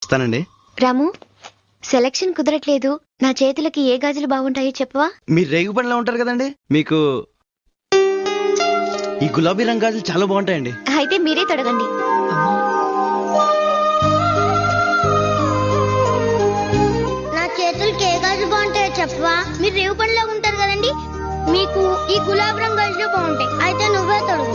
వస్తానండి. రాము, సెలక్షన్ కుదరట్లేదు. నా చేతులకి ఏ గాజులు బాగుంటాయో చెప్పవా? మీరు రేగు పండ్లా ఉంటారు కదండి, మీకు ఈ గులాబీ రంగు గాజులు చాలా బాగుంటాయండి. అయితే మీరే తొడగండి. నా చేతులకి ఏ గాజులు బాగుంటాయో చెప్పవా? మీరు రేవు పండ్లా ఉంటారు కదండి, మీకు ఈ గులాబీ రంగు గాజులు బాగుంటాయి. అయితే నువ్వే తొడుగు.